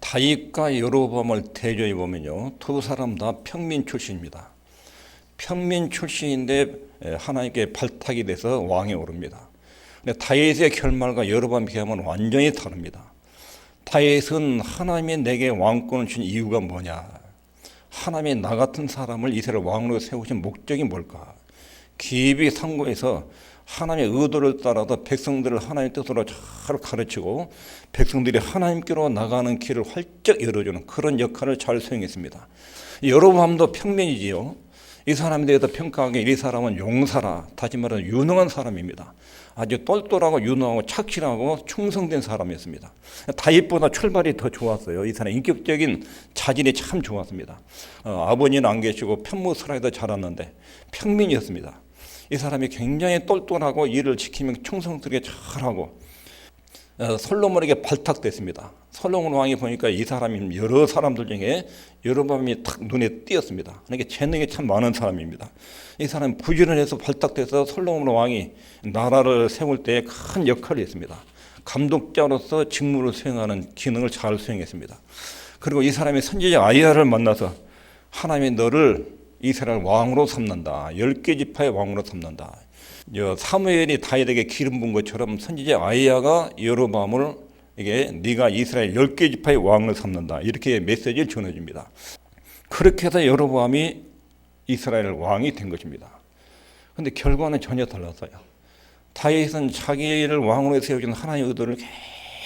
다윗과 여로보암을 대조해 보면요, 두 사람 다 평민 출신입니다. 평민 출신인데 하나님께 발탁이 돼서 왕에 오릅니다. 근데 다윗의 결말과 여로보암의 결말은 완전히 다릅니다. 다윗은 하나님이 내게 왕권을 준 이유가 뭐냐? 하나님이 나 같은 사람을 이스라엘 왕으로 세우신 목적이 뭘까? 깊이 상고해서 하나님의 의도를 따라서 백성들을 하나님의 뜻으로 잘 가르치고 백성들이 하나님께로 나가는 길을 활짝 열어주는 그런 역할을 잘 수행했습니다. 여로보암도 평민이지요. 이 사람에 대해서 평가하기에 이 사람은 용사라, 다시 말해서 유능한 사람입니다. 아주 똘똘하고 유능하고 착실하고 충성된 사람이었습니다. 다윗보다 출발이 더 좋았어요. 이 사람 인격적인 자질이 참 좋았습니다. 아버지는 안 계시고 편무스라에도 자랐는데 평민이었습니다. 이 사람이 굉장히 똘똘하고 일을 지키며 충성스럽게 잘하고 솔로몬에게 발탁됐습니다. 솔로몬 왕이 보니까 이 사람이 여러 사람들 중에 여로보암이 탁 눈에 띄었습니다. 그러니까 재능이 참 많은 사람입니다. 이 사람이 부지런해서 발탁돼서 솔로몬 왕이 나라를 세울 때 큰 역할을 했습니다. 감독자로서 직무를 수행하는 기능을 잘 수행했습니다. 그리고 이 사람이 선지자 아이야를 만나서 하나님이 너를 이스라엘 왕으로 삼는다. 10개 지파의 왕으로 삼는다. 사무엘이 다윗에게 기름 부은 것처럼 선지자 아이야가 여로보암을 이게 네가 이스라엘 10개 지파의 왕을 삼는다. 이렇게 메시지를 전해줍니다. 그렇게 해서 여로보암이 이스라엘 왕이 된 것입니다. 그런데 결과는 전혀 달랐어요. 다윗은 자기를 왕으로 세워준 하나님의 의도를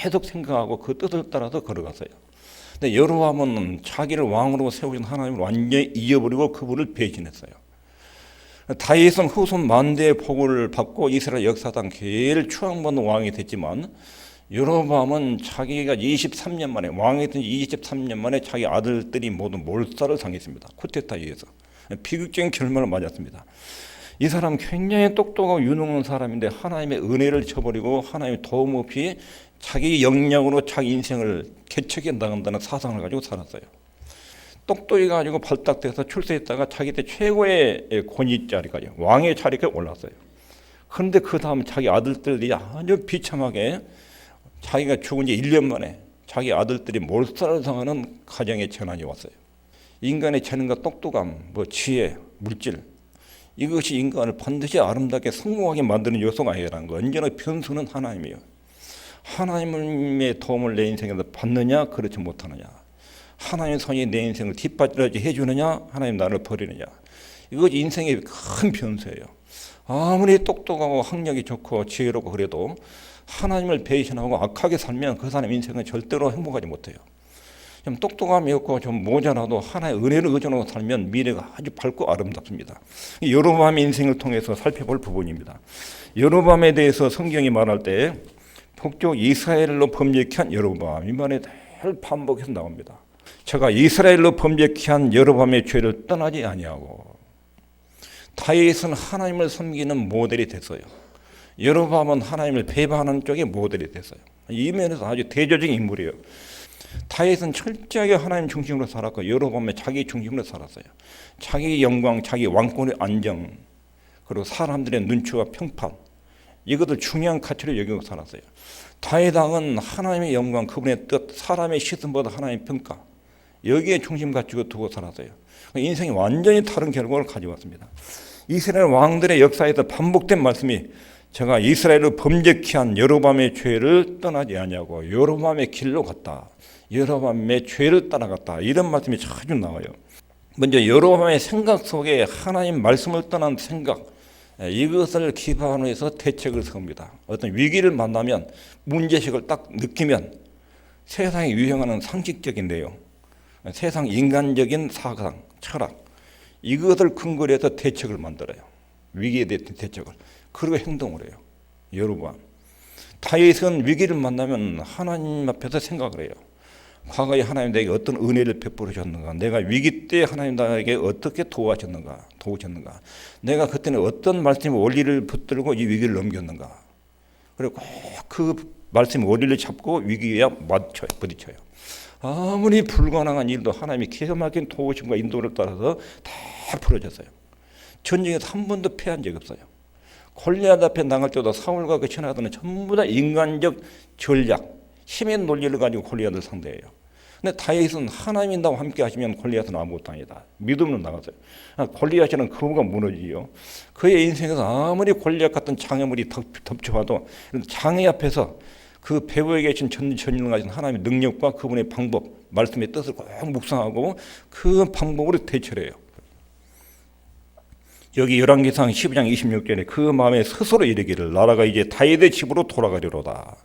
계속 생각하고 그 뜻을 따라서 걸어갔어요. 근데 여로보암은 자기를 왕으로 세우신 하나님을 완전히 잊어버리고 그분을 배신했어요. 다윗은 후손 만대의 복을 받고 이스라엘 역사상 제일 추앙받는 왕이 됐지만 여로보암은 자기가 23년 만에 왕이 된 23년 만에 자기 아들들이 모두 몰살을 당했습니다. 쿠데타에 의해서 비극적인 결말을 맞았습니다. 이 사람 굉장히 똑똑하고 유능한 사람인데 하나님의 은혜를 저버리고 하나님의 도움 없이 자기 역량으로 자기 인생을 개척해 나간다는 사상을 가지고 살았어요. 똑똑히 가지고 발탁돼서 출세했다가 자기 때 최고의 권위 자리까지 왕의 자리에 올랐어요. 그런데 그 다음 자기 아들들이 아주 비참하게 자기가 죽은 지 1년 만에 자기 아들들이 몰살을 당하는 가정의 재난이 왔어요. 인간의 재능과 똑똑함, 지혜, 물질 이것이 인간을 반드시 아름답게 성공하게 만드는 요소가 아니라는 거. 언제나 변수는 하나님이에요. 하나님의 도움을 내 인생에서 받느냐 그렇지 못하느냐. 하나님의 손이 내 인생을 뒷받침하게 해주느냐 하나님 나를 버리느냐. 이것이 인생의 큰 변수예요. 아무리 똑똑하고 학력이 좋고 지혜롭고 그래도 하나님을 배신하고 악하게 살면 그 사람 인생은 절대로 행복하지 못해요. 좀 똑똑함이 없고 좀 모자라도 하나의 은혜를 의존하고 살면 미래가 아주 밝고 아름답습니다. 여로보암의 인생을 통해서 살펴볼 부분입니다. 여로보암에 대해서 성경이 말할 때 북쪽 이스라엘로 범죄케 한 여로보암 이 말에 늘 반복해서 나옵니다. 제가 이스라엘로 범죄케 한 여로보암의 죄를 떠나지 아니하고 다윗은 하나님을 섬기는 모델이 됐어요. 여로보암은 하나님을 배반하는 쪽의 모델이 됐어요. 이 면에서 아주 대조적인 인물이에요. 다윗은 철저하게 하나님 중심으로 살았고 여로보암은 자기 중심으로 살았어요. 자기 영광, 자기 왕권의 안정, 그리고 사람들의 눈치와 평판 이것을 중요한 가치로 여기고 살았어요. 다윗 왕은 하나님의 영광, 그분의 뜻, 사람의 시선보다 하나님의 평가 여기에 중심 가치고 두고 살았어요. 인생이 완전히 다른 결과를 가져왔습니다. 이스라엘 왕들의 역사에서 반복된 말씀이 제가 이스라엘을 범죄케 한 여로보암의 죄를 떠나지 아니하고 여로보암의 길로 갔다. 여로보암의 죄를 따라갔다. 이런 말씀이 자주 나와요. 먼저 여로보암의 생각 속에 하나님 말씀을 떠난 생각 이것을 기반으로 해서 대책을 세웁니다. 어떤 위기를 만나면 문제식을 딱 느끼면 세상에 유행하는 상식적인 내용, 세상 인간적인 사상, 철학 이것을 근거로 해서 대책을 만들어요. 위기에 대한 대책을. 그리고 행동을 해요. 여로보암. 다윗은 위기를 만나면 하나님 앞에서 생각을 해요. 과거에 하나님 내게 어떤 은혜를 베풀으셨는가? 내가 위기 때 하나님 나에게 어떻게 도우셨는가? 내가 그때는 어떤 말씀의 원리를 붙들고 이 위기를 넘겼는가? 그리고 꼭 그 말씀의 원리를 잡고 위기에 부딪혀요. 아무리 불가능한 일도 하나님이 기가 막힌 도우심과 인도를 따라서 다 풀어졌어요. 전쟁에서 한 번도 패한 적이 없어요. 골리앗 앞에 나갈 때도 사울과 그 신하들은 전부 다 인간적 전략, 힘의 논리를 가지고 골리앗을 상대해요. 근데 다윗은 하나님이 나와 함께 하시면 골리앗은 아무것도 아니다. 믿음으로 나갔어요. 골리앗이는 그거가 무너지요. 그의 인생에서 아무리 골리앗 같은 장애물이 덮쳐와도 장애 앞에서 그 배후에 계신 전능을 가진 하나님의 능력과 그분의 방법, 말씀의 뜻을 꼭 묵상하고 그 방법으로 대처를 해요. 여기 열왕기상 12장 26절에 그 마음에 스스로 이르기를 나라가 이제 다윗의 집으로 돌아가리로다.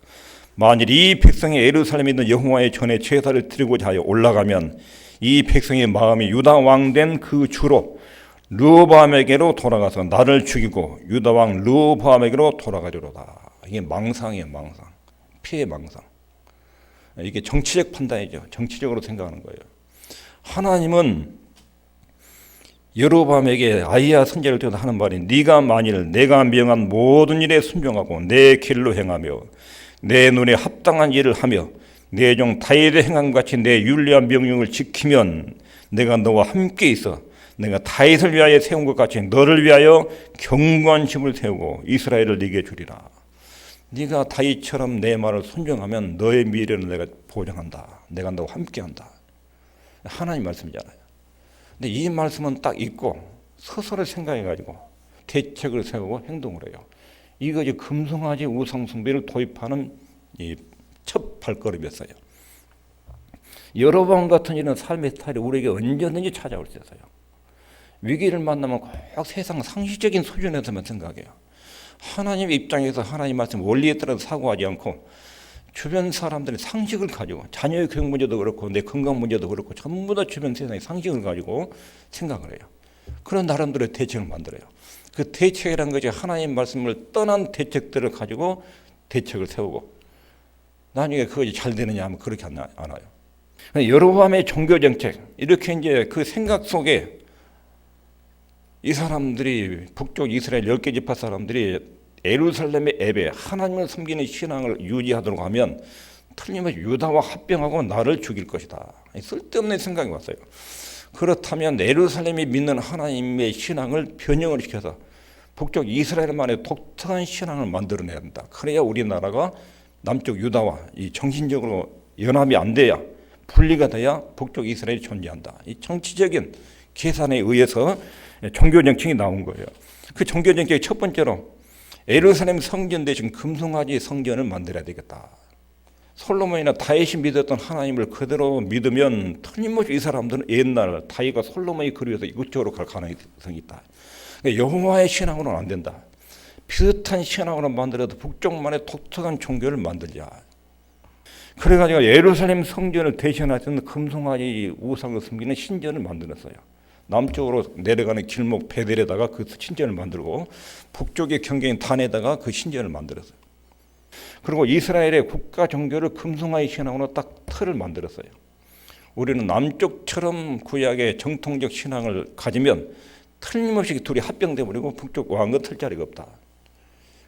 만일 이 백성이 예루살렘에 있는 여호와의 전에 제사를 드리고자 하여 올라가면 이 백성의 마음이 유다 왕 된 그 주로 르호보암에게로 돌아가서 나를 죽이고 유다 왕 르호보암에게로 돌아가리로다. 이게 망상이에요. 망상. 피해 망상. 이게 정치적 판단이죠. 정치적으로 생각하는 거예요. 하나님은 여로보암에게 아히야 선지자를 통해서 하는 말이 네가 만일 내가 명한 모든 일에 순종하고 내 길로 행하며 내 눈에 합당한 일을 하며 내 종 다윗의 행함 같이 내 율례한 명령을 지키면 내가 너와 함께 있어 내가 다윗을 위하여 세운 것 같이 너를 위하여 견고한 집을 세우고 이스라엘을 네게 주리라. 네가 다윗처럼 내 말을 순종하면 너의 미래는 내가 보장한다. 내가 너와 함께한다. 하나님 말씀이잖아요. 근데 이 말씀은 딱 있고 스스로 생각해가지고 대책을 세우고 행동을 해요. 이것이 금송아지 우상숭배를 도입하는 이 첫 발걸음이었어요. 여로보암 같은 이런 삶의 스타일이 우리에게 언제든지 찾아올 수 있어요. 위기를 만나면 꼭 세상 상식적인 수준에서만 생각해요. 하나님 입장에서 하나님 말씀 원리에 따라서 사고하지 않고 주변 사람들의 상식을 가지고 자녀의 교육 문제도 그렇고 내 건강 문제도 그렇고 전부 다 주변 세상의 상식을 가지고 생각을 해요. 그런 나름대로 대책을 만들어요. 그 대책이라는 것이 하나님 말씀을 떠난 대책들을 가지고 대책을 세우고 나중에 그것이 잘 되느냐 하면 그렇게 않아요. 여로보암의 종교 정책 이렇게 이제 그 생각 속에 이 사람들이 북쪽 이스라엘 10개 지파 사람들이 예루살렘의 예배 하나님을 섬기는 신앙을 유지하도록 하면 틀림없이 유다와 합병하고 나를 죽일 것이다. 쓸데없는 생각이 왔어요. 그렇다면 예루살렘이 믿는 하나님의 신앙을 변형을 시켜서 북쪽 이스라엘만의 독특한 신앙을 만들어내야 한다. 그래야 우리나라가 남쪽 유다와 이 정신적으로 연합이 안 돼야 분리가 돼야 북쪽 이스라엘이 존재한다. 이 정치적인 계산에 의해서 종교 정책이 나온 거예요. 그 종교 정책의 첫 번째로 예루살렘 성전 대신 금송아지 성전을 만들어야 되겠다. 솔로몬이나 다윗이 믿었던 하나님을 그대로 믿으면 틀림없이 이 사람들은 옛날 다윗과 솔로몬이 그리워서 이쪽으로 갈 가능성이 있다. 여호와의 신앙으로는 안 된다. 비슷한 신앙으로 만들어도 북쪽만의 독특한 종교를 만들자. 그래가지고 예루살렘 성전을 대신하던 금송아지 우상을 섬기는 신전을 만들었어요. 남쪽으로 내려가는 길목 베델에다가 그 신전을 만들고 북쪽의 경계인 단에다가 그 신전을 만들었어요. 그리고 이스라엘의 국가 종교를 금송아지 신앙으로 딱 틀을 만들었어요. 우리는 남쪽처럼 구약의 정통적 신앙을 가지면 틀림없이 둘이 합병돼 버리고 북쪽 왕은 틀 자리가 없다.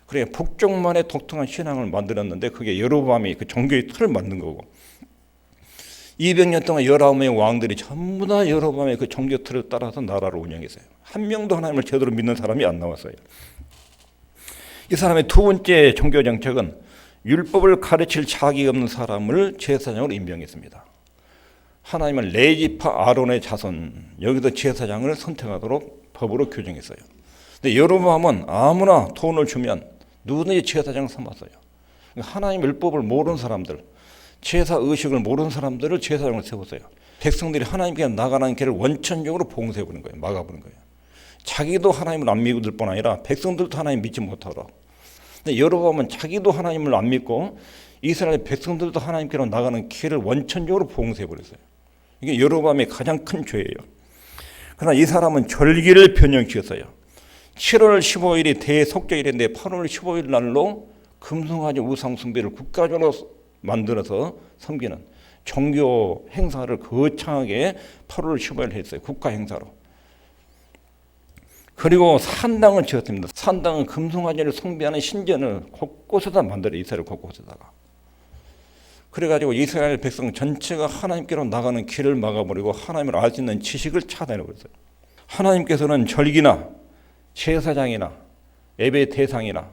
그래 북쪽만의 독특한 신앙을 만들었는데 그게 여로보암이 그 종교의 틀을 만든 거고 200년 동안 19명의 왕들이 전부 다 여로보암의 그 종교 틀을 따라서 나라를 운영했어요. 한 명도 하나님을 제대로 믿는 사람이 안 나왔어요. 이 사람의 두 번째 종교 정책은 율법을 가르칠 자격이 없는 사람을 제사장으로 임명했습니다. 하나님은 레위지파 아론의 자손 여기서 제사장을 선택하도록 법으로 규정했어요. 근데 여로보암은 아무나 돈을 주면 누구든지 제사장을 삼았어요. 하나님 율법을 모르는 사람들, 제사 의식을 모르는 사람들을 제사장을 세웠어요. 백성들이 하나님께 나가는 길을 원천적으로 봉쇄해버린 거예요. 막아버린 거예요. 자기도 하나님을 안 믿을 뿐 아니라 백성들도 하나님 믿지 못하도록. 근데 여로보암은 자기도 하나님을 안 믿고 이스라엘 백성들도 하나님께로 나가는 길을 원천적으로 봉쇄해버렸어요. 이게 여로보암의 가장 큰 죄예요. 그러나 이 사람은 절기를 변형시켰어요. 7월 15일이 대속절인데 8월 15일 날로 금송아지 우상 숭배를 국가적으로 만들어서 섬기는 종교 행사를 거창하게 8월 15일 했어요. 국가 행사로. 그리고 산당을 지었습니다. 산당은 금송아지를 숭배하는 신전을 곳곳에다 만들어요. 이스라엘 곳곳에다가. 그래가지고 이스라엘 백성 전체가 하나님께로 나가는 길을 막아버리고 하나님을 알 수 있는 지식을 차단해버렸어요. 하나님께서는 절기나 제사장이나 예배 대상이나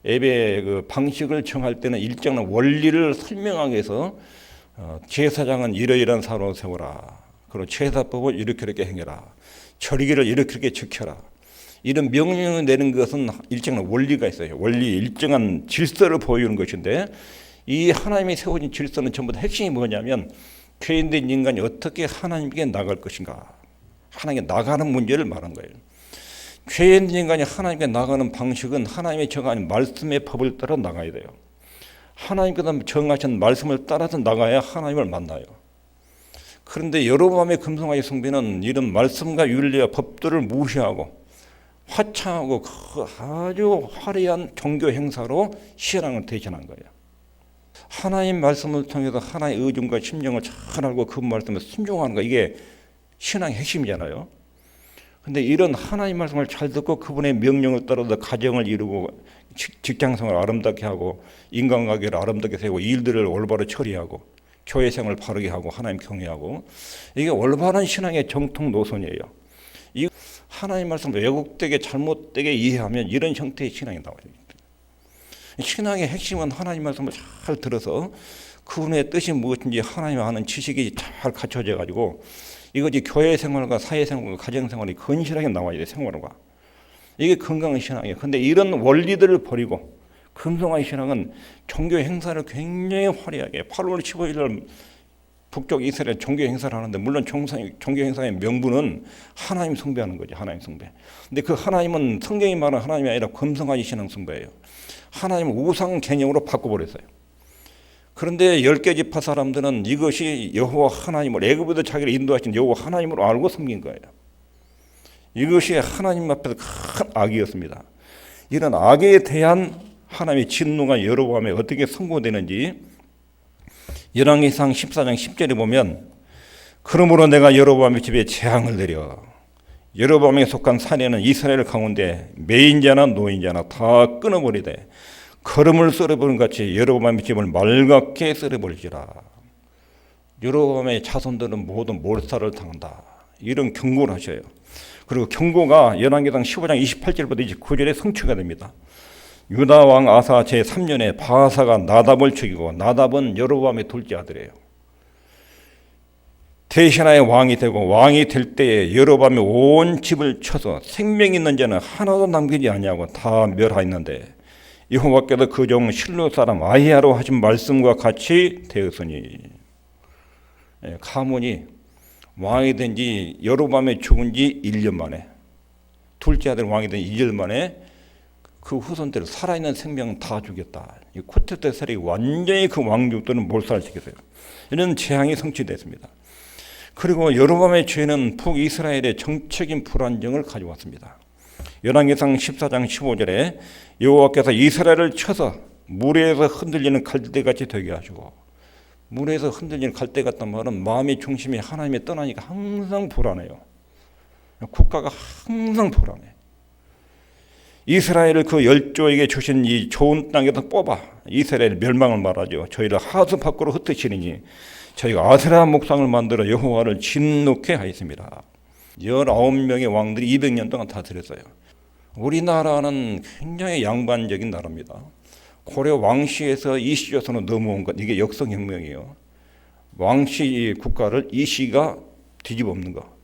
예배 그 방식을 정할 때는 일정한 원리를 설명하기 위해서 제사장은 이러이러한 사로 세워라. 그리고 제사법을 이렇게 행해라. 절기를 이렇게 지켜라. 이런 명령을 내는 것은 일정한 원리가 있어요. 원리, 일정한 질서를 보여주는 것인데 이 하나님이 세워진 질서는 전부 다 핵심이 뭐냐면 죄인된 인간이 어떻게 하나님께 나갈 것인가. 하나님께 나가는 문제를 말한 거예요. 죄인된 인간이 하나님께 나가는 방식은 하나님의 정한 말씀의 법을 따라 나가야 돼요. 하나님께서 정하신 말씀을 따라서 나가야 하나님을 만나요. 그런데 여로보암의 금송아지 숭배는 이런 말씀과 윤리와 법들을 무시하고 화창하고 아주 화려한 종교 행사로 신앙을 대신한 거예요. 하나님 말씀을 통해서 하나님의 의중과 심령을 잘 알고 그 말씀에 순종하는 거, 이게 신앙의 핵심이잖아요. 근데 이런 하나님 말씀을 잘 듣고 그분의 명령을 따라서 가정을 이루고 직장생활을 아름답게 하고 인간관계를 아름답게 세우고 일들을 올바로 처리하고 교회 생활을 바르게 하고 하나님 경외하고, 이게 올바른 신앙의 정통 노선이에요. 이 하나님 말씀을 왜곡되게 잘못되게 이해하면 이런 형태의 신앙이 나와요. 신앙의 핵심은 하나님 말씀을 잘 들어서 그분의 뜻이 무엇인지 하나님 아는 지식이 잘 갖춰져 가지고 이것이 교회 생활과 사회 생활과 가정 생활이 건실하게 나와야 돼. 생활과 이게 건강한 신앙이에요. 근데 이런 원리들을 버리고 금송아지 신앙은 종교 행사를 굉장히 화려하게 8월 15일 날 북쪽 이스라엘 종교 행사를 하는데, 물론 종교 행사의 명분은 하나님 숭배하는 거죠. 하나님 숭배. 근데 그 하나님은 성경이 말하는 하나님이 아니라 금송아지 신앙 숭배예요. 하나님을 우상 개념으로 바꿔버렸어요. 그런데 10개 지파 사람들은 이것이 여호와 하나님을, 애굽에도 자기를 인도하신 여호와 하나님으로 알고 섬긴 거예요. 이것이 하나님 앞에서 큰 악이었습니다. 이런 악에 대한 하나님의 진노가 여로보암에 어떻게 선고되는지 열왕기상 14장 10절에 보면, 그러므로 내가 여로보암의 집에 재앙을 내려 여로보암에 속한 사내는 이스라엘 가운데 매인자나 노인자나 다 끊어버리되 거름을 썰어버린 같이 여로보암의 집을 말갛게 썰어버리지라. 여로보암의 자손들은 모두 몰살을 당한다. 이런 경고를 하셔요. 그리고 경고가 열왕기상 15장 28절부터 29절에 성취가 됩니다. 유다 왕 아사 제3년에 바하사가 나답을 죽이고, 나답은 여로보암의 둘째 아들이에요. 대신하에 왕이 되고, 왕이 될 때에 여로보암의 온 집을 쳐서 생명 있는 자는 하나도 남기지 아니하고 다 멸하였는데 여호와께서 그 종 실로 사람 아히야로 하신 말씀과 같이 되었으니. 가문이 왕이 된 지, 여로보암이 죽은 지 1년 만에, 둘째 아들 왕이 된 2년 만에 그 후손들을 살아있는 생명은 다 죽였다. 쿠데타 세력이 완전히 그 왕족들을 몰살시켰어요. 이런 재앙이 성취됐습니다. 그리고 여로보암의 죄는 북이스라엘의 정책인 불안정을 가져왔습니다. 열왕기상 14장 15절에 여호와께서 이스라엘을 쳐서 물에서 흔들리는 갈대같이 되게 하시고, 물에서 흔들리는 갈대 같단 말은 마음의 중심이 하나님에 떠나니까 항상 불안해요. 국가가 항상 불안해. 이스라엘을 그 열조에게 주신 이 좋은 땅에서 뽑아 이스라엘 멸망을 말하죠. 저희를 하수 밖으로 흩으시니 저희가 아세라 목상을 만들어 여호와를 진노케 하였습니다. 19명의 왕들이 200년 동안 다스렸어요. 우리나라는 굉장히 양반적인 나라입니다. 고려 왕시에서 이시조선으로 넘어온 것, 이게 역성혁명이에요. 왕시 국가를 이시가 뒤집어 엎는 거.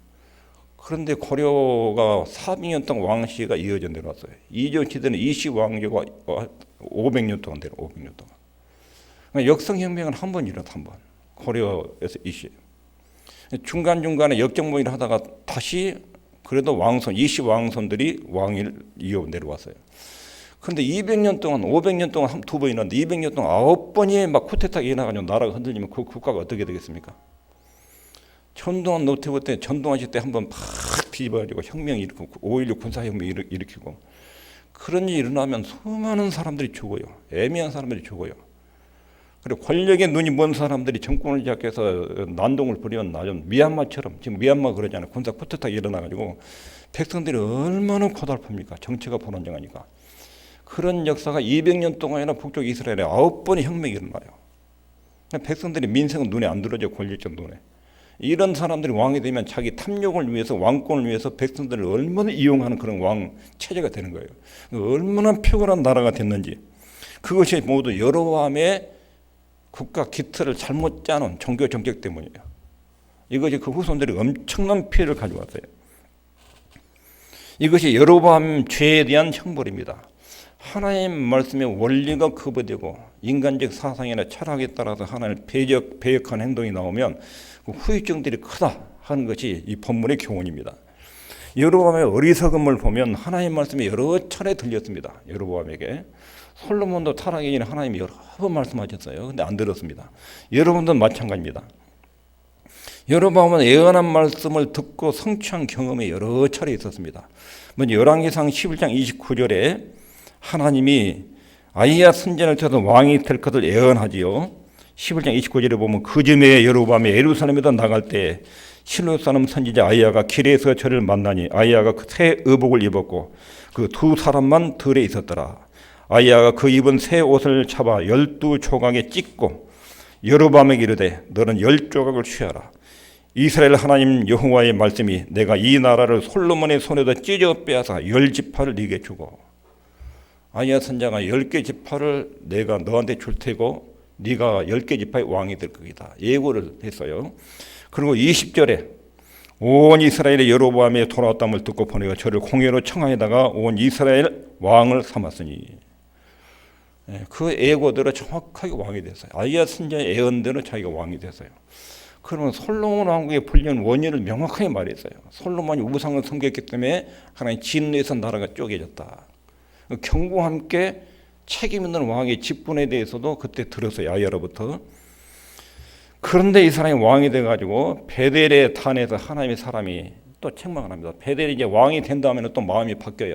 그런데 고려가 400년 동안 왕시가 이어져 내려왔어요. 이조 시대는 이시 왕조가 500년 동안 내려, 500년 동안. 그러니까 역성혁명은 한 번 일어났어, 한 번. 고려에서 이시. 중간중간에 역정모의를 하다가 다시 그래도 왕손, 이시 왕손들이 왕위를 이어 내려왔어요. 그런데 200년 동안, 500년 동안 두 번 일어났는데 200년 동안 9번이 막 쿠데타가 일어나가지고 나라가 흔들리면 그 국가가 어떻게 되겠습니까? 전두환 노태우 때, 전두환 씨 때 한번 팍 뒤집어가지고 혁명 일으키고 5.16 군사혁명 일으키고, 그런 일이 일어나면 수많은 사람들이 죽어요. 애매한 사람들이 죽어요. 그리고 권력에 눈이 먼 사람들이 정권을 잡해서 난동을 부리면 나좀 미얀마처럼, 지금 미얀마 그러잖아요. 군사 쿠데타가 일어나가지고 백성들이 얼마나 고달픕니까? 정치가 불안정하니까. 그런 역사가 200년 동안이나 북쪽 이스라엘에 9번의 혁명이 일어나요. 백성들이 민생은 눈에 안 들어져, 권력적 눈에. 이런 사람들이 왕이 되면 자기 탐욕을 위해서, 왕권을 위해서 백성들을 얼마나 이용하는 그런 왕 체제가 되는 거예요. 얼마나 표곤한 나라가 됐는지. 그것이 모두 여로보암의 국가 기틀을 잘못 짜놓은 종교 정책 때문이에요. 이것이 그 후손들이 엄청난 피해를 가져왔어요. 이것이 여로보암 죄에 대한 형벌입니다. 하나님 말씀의 원리가 거부되고 인간적 사상이나 철학에 따라서 하나님을 배역한 행동이 나오면 그 후유증들이 크다 하는 것이 이 본문의 교훈입니다. 여로보암의 어리석음을 보면 하나님 말씀이 여러 차례 들렸습니다. 여로보암에게. 솔로몬도 타락하기 전에 하나님이 여러 번 말씀하셨어요. 그런데 안 들었습니다. 여러분도 마찬가지입니다. 여로보암은 예언한 말씀을 듣고 성취한 경험이 여러 차례 있었습니다. 먼저 열왕기상 11장 29절에 하나님이 아히야 선지자를 통해서 왕이 될 것을 예언하지요. 11장 29절에 보면 그 즈음에 여로보암이 예루살렘에서 나갈 때 실로 사람 선지자 아히야가 길에서 저를 만나니 아히야가 새 의복을 입었고 그 두 사람만 들에 있었더라. 아히야가 그 입은 새 옷을 잡아 12조각에 찢고 여로보암에게 이르되 너는 10조각을 취하라. 이스라엘 하나님 여호와의 말씀이 내가 이 나라를 솔로몬의 손에서 찢어 빼앗아 10지파를 네게 주고 아히야 선지자가 10개 지파를 내가 너한테 줄 테고 네가 10개 지파의 왕이 될 것이다. 예고를 했어요. 그리고 20절에 온 이스라엘의 여로보암이 돌아왔다함을 듣고 보내가 저를 공회로 청하에다가 온 이스라엘 왕을 삼았으니 그 예고대로 정확하게 왕이 됐어요. 아히야 선지자의 예언대로 자기가 왕이 됐어요. 그러면 솔로몬 왕국의 불리는 원인을 명확하게 말했어요. 솔로몬이 우상을 섬겼기 때문에 하나님 진노에서 나라가 쪼개졌다. 경고와 함께 책임 있는 왕의 직분에 대해서도 그때 들었어요. 아히야로부터. 그런데 이 사람이 왕이 돼가지고 베델의 단에서 하나님의 사람이 또 책망을 합니다. 베델이 이제 왕이 된 다음에는 또 마음이 바뀌어요.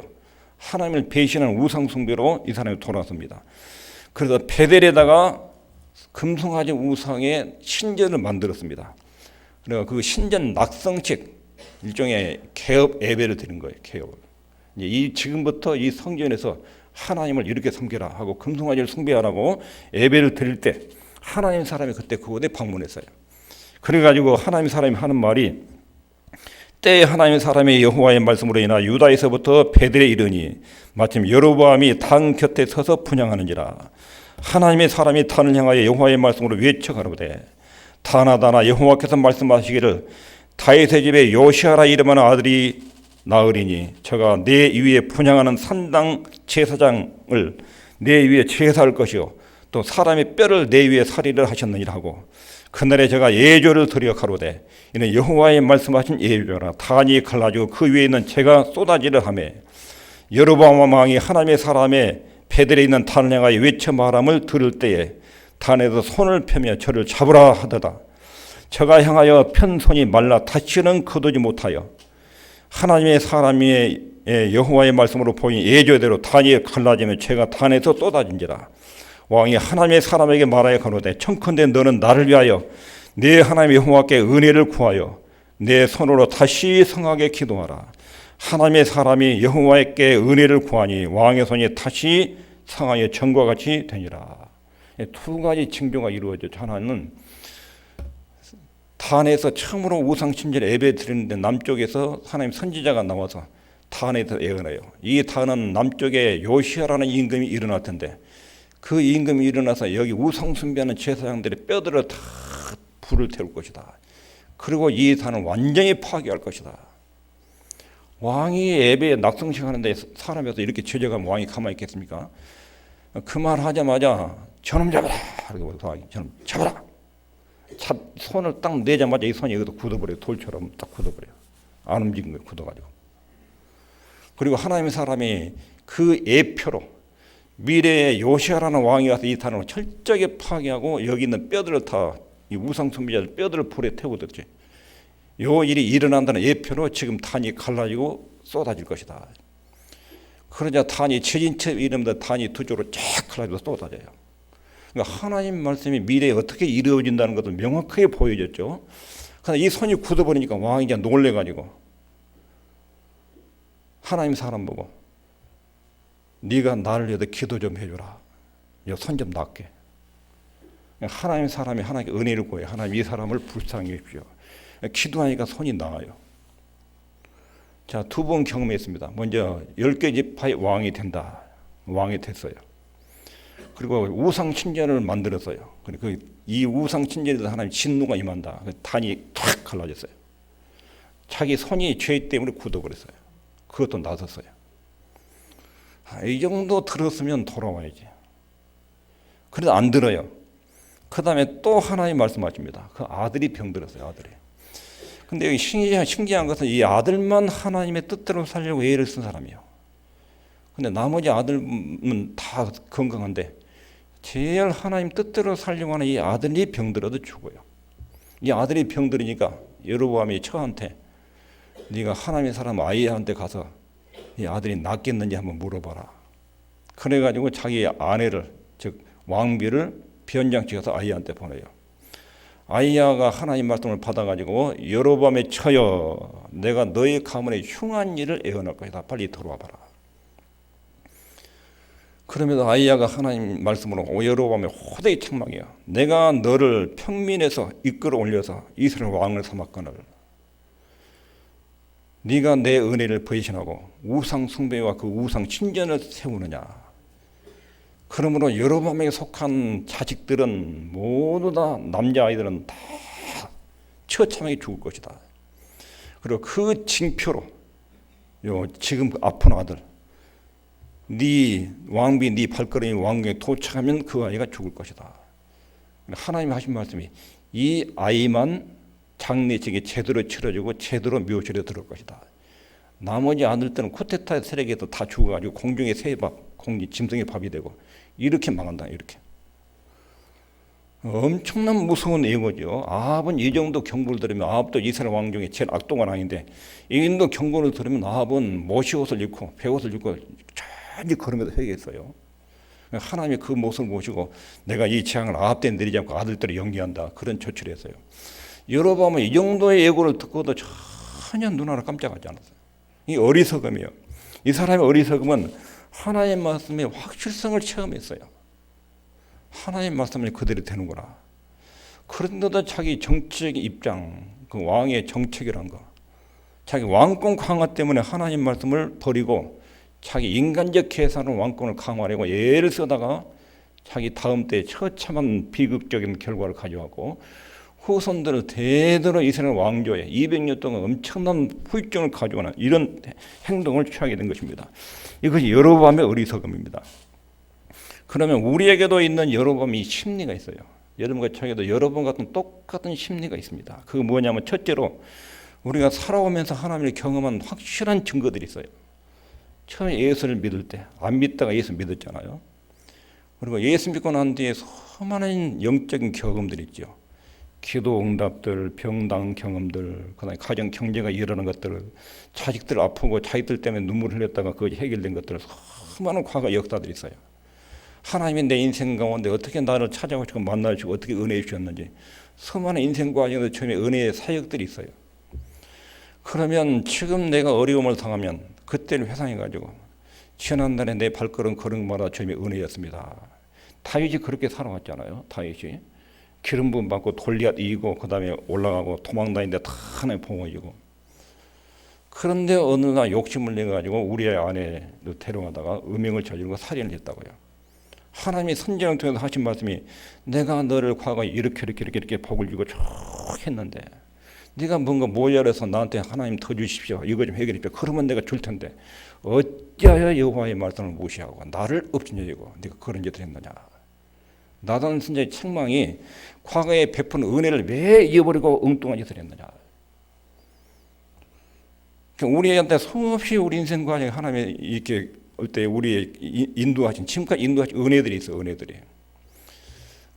하나님을 배신하는 우상 숭배로 이 사람이 돌아섭니다. 그래서 베델에다가 금송아지 우상의 신전을 만들었습니다. 그래서 그 신전 낙성식 일종의 개업 예배를 드린 거예요. 개업. 이제 지금부터 이 성전에서 하나님을 이렇게 섬겨라 하고 금송아지를 숭배하라고 예배를 드릴 때 하나님 사람이 그때 그곳에 방문했어요. 그래가지고 하나님 사람이 하는 말이 때에 하나님 사람의 여호와의 말씀으로 인하 유다에서부터 베델에 이르니 마침 여로보암이 단 곁에 서서 분향하는지라. 하나님의 사람이 단을 향하여 여호와의 말씀으로 외쳐 가로되 다나 여호와께서 말씀하시기를 다윗의 집에 요시아라 이름하는 아들이 나으리니 저가 내 위에 분향하는 산당 제사장을 내 위에 제사할 것이요 또 사람의 뼈를 내 위에 살이를 하셨느니라 하고 그날에 제가 예조를 드려 가로되 이는 여호와의 말씀하신 예조라. 단이 갈라지고 그 위에 있는 재가 쏟아지려 하며 여로보암 왕이 하나님의 사람의 베델에 있는 단을 향하여 외쳐 말함을 들을 때에 단에서 손을 펴며 저를 잡으라 하더라. 저가 향하여 편 손이 말라 다시는 거두지 못하여 하나님의 사람의 여호와의 말씀으로 보인 예조대로 단이 갈라지며 재가 단에서 쏟아진지라. 왕이 하나님의 사람에게 말하여 가로되 청컨대 너는 나를 위하여 내 하나님 여호와께 은혜를 구하여 내 손으로 다시 성하게 기도하라. 하나님의 사람이 여호와께 은혜를 구하니 왕의 손이 다시 성하여 전과 같이 되니라. 두 가지 징조가 이루어졌죠. 하나는 단에서 처음으로 우상 신전 예배 드리는데 남쪽에서 하나님 선지자가 나와서 단에서 예언해요. 이 단은 남쪽에 요시아라는 임금이 일어날 텐데 그 임금이 일어나서 여기 우상 숭배하는 제사장들의 뼈들을 다 불을 태울 것이다. 그리고 이 단을 완전히 파괴할 것이다. 왕이 예배에 낙성식 하는데 사람에서 이렇게 죄져가면 왕이 가만히 있겠습니까? 그 말 하자마자 저놈 잡아라. 저놈 잡아라. 손을 딱 내자마자 이 손이 여기서 굳어버려요. 돌처럼 딱 굳어버려요. 안 움직인 거예요. 굳어가지고. 그리고 하나님의 사람이 그 예표로 미래의 요시아라는 왕이 와서 이 단을 철저하게 파괴하고 여기 있는 뼈들을 다 이 우상 숭배자들 뼈들을 불에 태우듯이 요 일이 일어난다는 예표로 지금 단이 갈라지고 쏟아질 것이다. 그러자 단이 최진채 이름도 단이 두 쪽으로 쫙 갈라지고 쏟아져요. 그러니까 하나님 말씀이 미래에 어떻게 이루어진다는 것을 명확하게 보여줬죠. 그런데 이 손이 굳어버리니까 왕이 이제 놀래가지고 하나님 사람 보고 네가 나를 위해서 기도 좀 해줘라. 손 좀 낫게. 하나님 사람이 하나님께 은혜를 구해요. 하나님 이 사람을 불쌍히 해주십시오. 기도하니까 손이 나아요. 자, 두 번 경험했습니다. 먼저 10개 지파의 왕이 된다. 왕이 됐어요. 그리고 우상 신전을 만들었어요. 그리고 이 우상 신전에서 하나님 진노가 임한다. 단이 탁 갈라졌어요. 자기 손이 죄 때문에 굳어버렸어요. 그것도 나섰어요. 이 정도 들었으면 돌아와야지. 그래도 안 들어요. 그 다음에 또 하나님 말씀하십니다. 그 아들이 병들었어요. 아들이. 근데 여기 신기한 것은 이 아들만 하나님의 뜻대로 살려고 애를 쓴 사람이에요. 근데 나머지 아들은 다 건강한데 제일 하나님 뜻대로 살려고 하는 이 아들이 병들어도 죽어요. 이 아들이 병들으니까 여로보암이 처한테 네가 하나님의 사람 아이야한테 가서 이 아들이 낫겠는지 한번 물어봐라. 그래가지고 자기 아내를 즉 왕비를 변장시켜서 아이야한테 보내요. 아이야가 하나님 말씀을 받아가지고 여로보암에 쳐여 내가 너의 가문에 흉한 일을 애원할 것이다. 빨리 들어와봐라. 그러면서 아이야가 하나님 말씀으로 여로보암에 호되게 책망해요. 내가 너를 평민에서 이끌어 올려서 이스라엘 왕을 삼았거늘 네가 내 은혜를 배신하고 우상 숭배와 그 우상 신전을 세우느냐. 그러므로 여로보암에게 속한 자식들은 모두 다 남자아이들은 다 처참하게 죽을 것이다. 그리고 그 징표로 지금 아픈 아들 네 왕비 네 발걸음이 왕궁에 도착하면 그 아이가 죽을 것이다. 하나님 하신 말씀이 이 아이만 장례식이 제대로 치러지고 제대로 묘실에 들어올 것이다. 나머지 아들들은 쿠데타 세력에서 다 죽어가지고 공중의 새밥, 짐승의 밥이 되고 이렇게 망한다. 이렇게 엄청난 무서운 예고죠. 아합은 이 정도 경고를 들으면 아합도 이스라엘 왕 중에 제일 악동한 왕인데 이 정도 경고를 들으면 아합은 모시옷을 입고 베옷을 입고 천천히 걸으면서 회개했어요. 하나님이 그 모습을 보시고 내가 이 재앙을 아합 때 내리지 않고 아들들을 연기한다. 그런 조치를 했어요. 여로보암은 이 정도의 예고를 듣고도 전혀 눈 하나 깜짝하지 않았어요. 이 어리석음이에요. 이 사람의 어리석음은 하나님의 말씀의 확실성을 체험했어요. 하나님의 말씀이 그대로 되는구나. 그런데도 자기 정치적인 입장, 그 왕의 정책이란 거, 자기 왕권 강화 때문에 하나님 말씀을 버리고 자기 인간적 계산으로 왕권을 강화하려고 애를 쓰다가 자기 다음 때에 처참한 비극적인 결과를 가져왔고 후손들을 대대로 이스라엘 왕조에 200년 동안 엄청난 후유증을 가져오는 이런 행동을 취하게 된 것입니다. 이것이 여로보암의 어리석음입니다. 그러면 우리에게도 있는 여로보암의 심리가 있어요. 여러분과 저에게도 여로보암 같은 똑같은 심리가 있습니다. 그거 뭐냐면 첫째로 우리가 살아오면서 하나님을 경험한 확실한 증거들이 있어요. 처음에 예수를 믿을 때 안 믿다가 예수 믿었잖아요. 그리고 예수 믿고 난 뒤에 수많은 영적인 경험들이 있죠. 기도 응답들, 병당 경험들, 그다음에 가정 경제가 일어나는 것들, 자식들 아프고 자식들 때문에 눈물 흘렸다가 그것이 해결된 것들, 수많은 과거 역사들이 있어요. 하나님이 내 인생 가운데 어떻게 나를 찾아오시고 만나주시고 어떻게 은혜해 주셨는지 수많은 인생 과정에서 처음에 은혜의 사역들이 있어요. 그러면 지금 내가 어려움을 당하면 그때를 회상해가지고 지난날에 내 발걸음 걸은 것마다 처음에 은혜였습니다. 다윗이 그렇게 살아왔잖아요. 다윗이 기름 부음 받고 골리앗 이기고 그 다음에 올라가고 도망다니는데 다 하나님 보호해주고. 그런데 어느 날 욕심을 내가지고 우리의 아내를 데려가다가 음행을 저지르고 살인을 했다고요. 하나님이 선지자를 통해서 하신 말씀이 내가 너를 과거에 이렇게 복을 주고 쭉 했는데 네가 뭔가 모자라서 나한테 하나님 더 주십시오. 이거 좀 해결해 주십시오. 그러면 내가 줄 텐데 어찌하여 여호와의 말씀을 무시하고 나를 업신여기고 네가 그런 짓을 했느냐. 나단 선지자의 책망이 과거에 베푼 은혜를 왜 잊어버리고 엉뚱한 짓을 했느냐. 우리한테 수없이 우리 인생 과정에 하나님의 이렇게 올 때 우리의 인도하신 지금까지 인도하신 은혜들이 있어요. 은혜들이.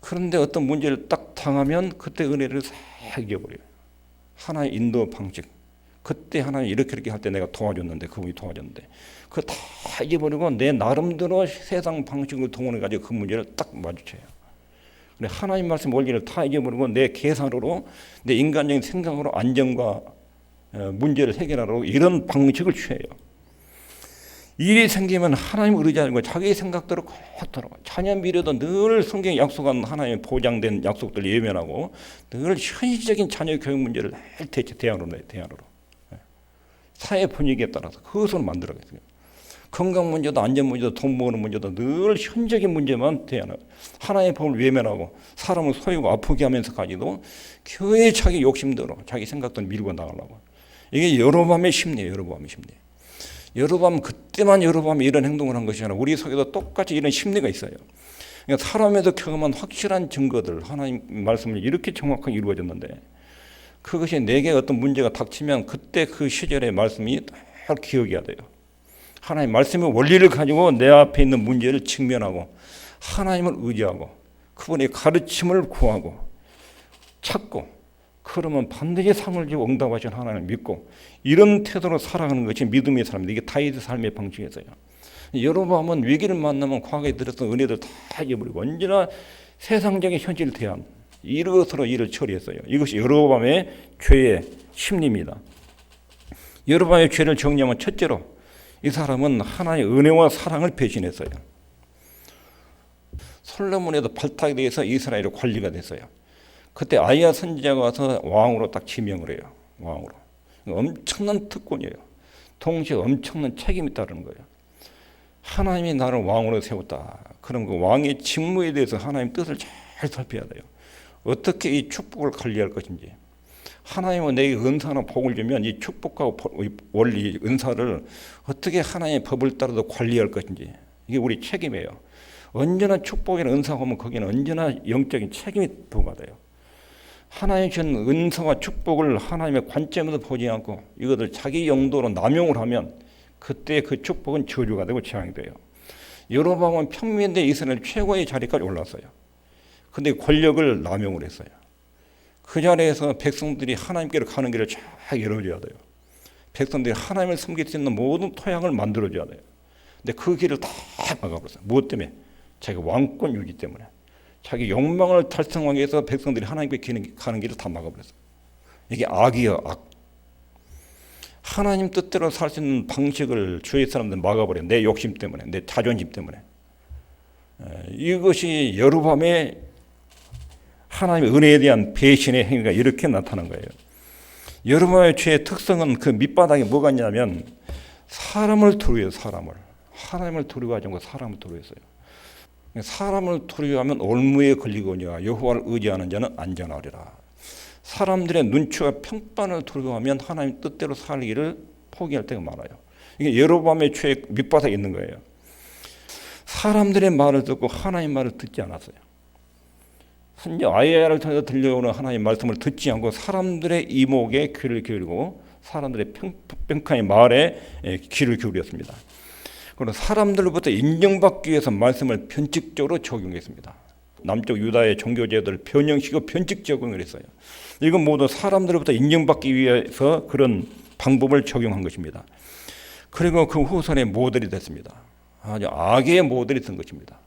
그런데 어떤 문제를 딱 당하면 그때 은혜를 싹 잊어버려요. 하나의 인도 방식. 그때 하나님 이렇게 할 때 내가 도와줬는데 그분이 도와줬는데 그거 다 잊어버리고 내 나름대로 세상 방식을 동원해가지고 그 문제를 딱 마주쳐요. 근데 하나님 말씀 원리를 다 잊어버리고 내 계산으로 내 인간적인 생각으로 안정과 문제를 해결하려고 이런 방식을 취해요. 일이 생기면 하나님을 의지하는 거 자기 생각대로 꼭 돌아가. 자녀 미래도 늘 성경에 약속한 하나님의 보장된 약속들 예면하고 늘 현실적인 자녀 교육 문제를 대안으로 사회 분위기에 따라서 그것을 만들어가겠어요. 건강 문제도 안전 문제도 돈 모으는 문제도 늘 현적인 문제만 대하는 하나님의 법을 외면하고 사람을 소유고 아프게 하면서까지도 교회에 자기 욕심대로 자기 생각대로 밀고 나가려고. 이게 여로보암의 심리예요. 여로보암의 심리. 여로보암 그때만 여로보암이 이런 행동을 한 것이 아니라 우리 속에도 똑같이 이런 심리가 있어요. 그러니까 사람에서 경험한 확실한 증거들 하나님 말씀이 이렇게 정확하게 이루어졌는데 그것이 내게 어떤 문제가 닥치면 그때 그 시절의 말씀이 잘 기억해야 돼요. 하나님 말씀의 원리를 가지고 내 앞에 있는 문제를 직면하고 하나님을 의지하고 그분의 가르침을 구하고 찾고 그러면 반드시 상을 주고 응답하신 하나님을 믿고 이런 태도로 살아가는 것이 믿음의 사람입니다. 이게 다윗의 삶의 방식이었어요. 여로보암은 위기를 만나면 과거에 들었던 은혜들 다 잊어버리고 언제나 세상적인 현실을 대한 이것으로 일을 처리했어요. 이것이 여로보암의 죄의 심리입니다. 여로보암의 죄를 정리하면 첫째로 이 사람은 하나님의 은혜와 사랑을 배신했어요. 솔로몬에도 발탁에 대해서 이스라엘의 관리가 됐어요. 그때 아이야 선지자가 와서 왕으로 딱 지명을 해요. 왕으로. 엄청난 특권이에요. 동시에 엄청난 책임이 따르는 거예요. 하나님이 나를 왕으로 세웠다. 그럼 그 왕의 직무에 대해서 하나님 뜻을 잘 살펴야 돼요. 어떻게 이 축복을 관리할 것인지. 하나님은 내게 은사나 복을 주면 이 축복과 원리, 은사를 어떻게 하나님의 법을 따라서 관리할 것인지. 이게 우리 책임이에요. 언제나 축복이나 은사가 오면 거기는 언제나 영적인 책임이 부과돼요. 하나님이 준 은사와 축복을 하나님의 관점에서 보지 않고 이것을 자기 용도로 남용을 하면 그때 그 축복은 저주가 되고 재앙이 돼요. 여로보암은 평민대 이스라엘 최고의 자리까지 올랐어요. 근데 권력을 남용을 했어요. 그 자리에서 백성들이 하나님께로 가는 길을 잘 열어줘야 돼요. 백성들이 하나님을 섬길 수 있는 모든 토양을 만들어줘야 돼요. 근데 그 길을 다 막아버렸어요. 무엇 때문에? 자기 왕권 유지 때문에. 자기 욕망을 달성하기 위해서 백성들이 하나님께 가는 길을 다 막아버렸어요. 이게 악이요, 악. 하나님 뜻대로 살 수 있는 방식을 주위 사람들 막아버려요. 내 욕심 때문에, 내 자존심 때문에. 이것이 여로보암의 하나님의 은혜에 대한 배신의 행위가 이렇게 나타난 거예요. 여로보암의 죄의 특성은 그 밑바닥에 뭐가 있냐면 사람을 두려워해요. 사람을. 하나님을 두려워하지 않고 사람을 두려워했어요. 사람을 두려워하면 올무에 걸리거니와 여호와를 의지하는 자는 안전하리라. 사람들의 눈치와 평판을 두려워하면 하나님 뜻대로 살기를 포기할 때가 많아요. 이게 여로보암의 죄의 밑바닥에 있는 거예요. 사람들의 말을 듣고 하나님 말을 듣지 않았어요. 선지자 아이야를 통해서 들려오는 하나님 말씀을 듣지 않고 사람들의 이목에 귀를 기울이고 사람들의 평판의 말에 귀를 기울였습니다. 그리고 사람들로부터 인정받기 위해서 말씀을 변칙적으로 적용했습니다. 남쪽 유다의 종교제도를 변형시키고 변칙 적용을 했어요. 이건 모두 사람들로부터 인정받기 위해서 그런 방법을 적용한 것입니다. 그리고 그 후손의 모델이 됐습니다. 아주 악의 모델이 된 것입니다.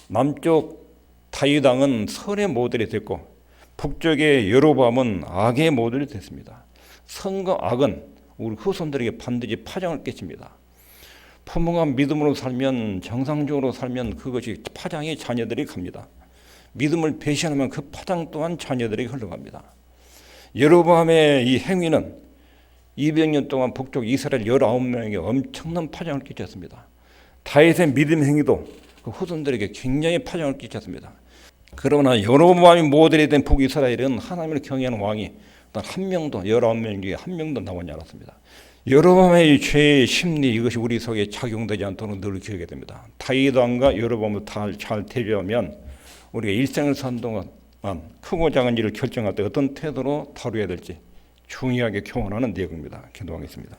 남쪽 다윗 왕은 선의 모델이 됐고 북쪽의 여로보암은 악의 모델이 됐습니다. 선과 악은 우리 후손들에게 반드시 파장을 끼칩니다. 부모가 믿음으로 살면 정상적으로 살면 그것이 파장이 자녀들이 갑니다. 믿음을 배신하면 그 파장 또한 자녀들에게 흘러갑니다. 여로보암의 이 행위는 200년 동안 북쪽 이스라엘 19명에게 엄청난 파장을 끼쳤습니다. 다윗의 믿음 행위도 그 후손들에게 굉장히 파장을 끼쳤습니다. 그러나 여로보암이 모델이 된 북이스라엘은 하나님을 경외하는 왕이 단 한 명도 19명 중에 한 명도 남지 않았습니다. 여로보암의 죄의 심리 이것이 우리 속에 작용되지 않도록 늘 기억해야 됩니다. 다윗 왕과 여로보암을 잘 대비하면 우리가 일생을 산 동안 크고 작은 일을 결정할 때 어떤 태도로 다루어야 될지 중요하게 교훈하는 내용입니다. 기도하겠습니다.